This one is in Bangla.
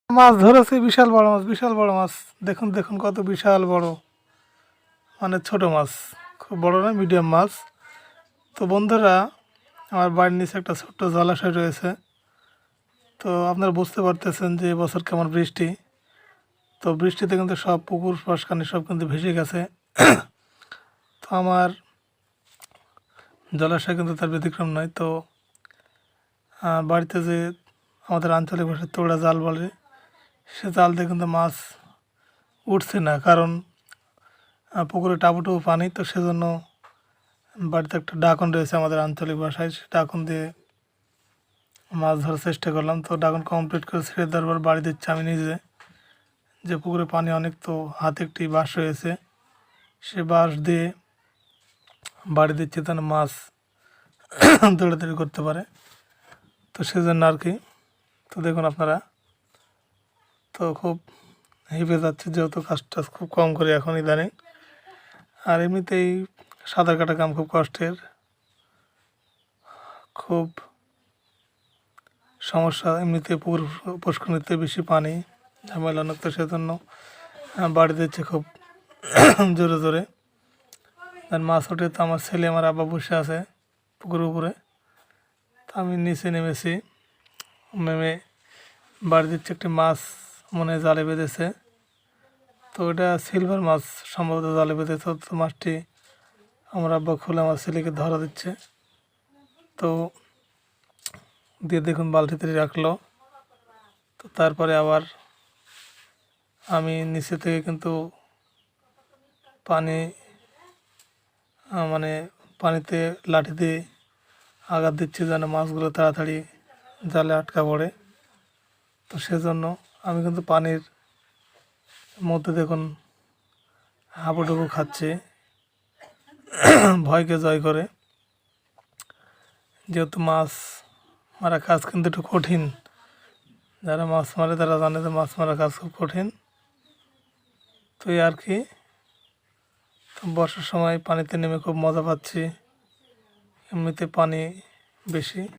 মাছ ধরেছে, বিশাল বড় মাছ, বিশাল বড় মাছ। দেখুন দেখুন কত বিশাল বড়, মানে ছোট মাছ, খুব বড় না, মিডিয়াম মাছ। তো বন্ধুরা, আমার বাড়ির নিচে একটা ছোট্ট জলাশয় রয়েছে। তো আপনারা বুঝতে পারতেছেন যে এবছর কেমন বৃষ্টি। তো বৃষ্টিতে কিন্তু সব পুকুর পাশখানে সব কিন্তু ভেসে গেছে। তো আমার জলাশয় কিন্তু তার ব্যতিক্রম নয়। তো বাড়িতে যে আমাদের আঞ্চলিক ভাষায় তোড়া জাল বলে, সে জাল দিয়ে কিন্তু মাছ উঠছে না, কারণ পুকুরে টাপুটুপু পানি। তো সেজন্য বাড়িতে একটা ডাকন রয়েছে আমাদের আঞ্চলিক ভাষায়, সে ডাকন দিয়ে মাছ ধরার চেষ্টা করলাম। তো ডাকন কমপ্লিট করে ছেড়ে দেওয়ার পর বাড়ি দিচ্ছি আমি নিজে, যে পুকুরে পানি অনেক। তো হাতে একটি বাঁশ রয়েছে, সে বাঁশ দিয়ে বাড়ি দিচ্ছি যেন মাছ দৌড়াদৌড়ি করতে পারে। তো সেজন্য আর কি। তো দেখুন আপনারা, তো খুব হেঁপে যাচ্ছে, যেহেতু কাজটা খুব কম করি এখন ইদানিং। আর এমনিতেই সাঁতার কাটা কাম খুব কষ্টের, খুব সমস্যা। এমনিতে পুকুর পুষ্করিণীতে বেশি পানি, ঝামেলা অনেক। তো সেজন্য বাড়ি দিচ্ছে খুব জোরে জোরে। আর মাছ ওঠে, তো আমার ছেলে আমার আব্বা বসে আছে পুকুরের উপরে। তো আমি নিচে নেমেছি, নেমে বাড়ি দিচ্ছে একটি মাছ, মনে হয় জালে বেঁধেছে। তো ওটা সিলভার মাছ সম্ভবত জালে বেঁধেছে। তো মাছটি আমার আব্বা খুলে আমার ছেলেকে ধরা দিচ্ছে। তো দিয়ে দেখুন বালতিতে রাখলো। তো তারপরে আবার আমি নিচে থেকে কিন্তু পানি, মানে পানিতে লাঠি দিয়ে আঘাত দিচ্ছি যেন মাছগুলো তাড়াতাড়ি জালে আটকা পড়ে। তো সেজন্য আমি কিন্তু পানির মধ্যে দেখুন হাবুডুবু খাচ্ছি, ভয়কে জয় করে। যেহেতু মাছ মারা কাজ কিন্তু একটু কঠিন, যারা মাছ মারে তারা জানে যে মাছ মারা কাজ খুব কঠিন। তো এই আর কি। তো বর্ষার সময় পানিতে নেমে খুব মজা পাচ্ছি, এমনিতে পানি বেশি।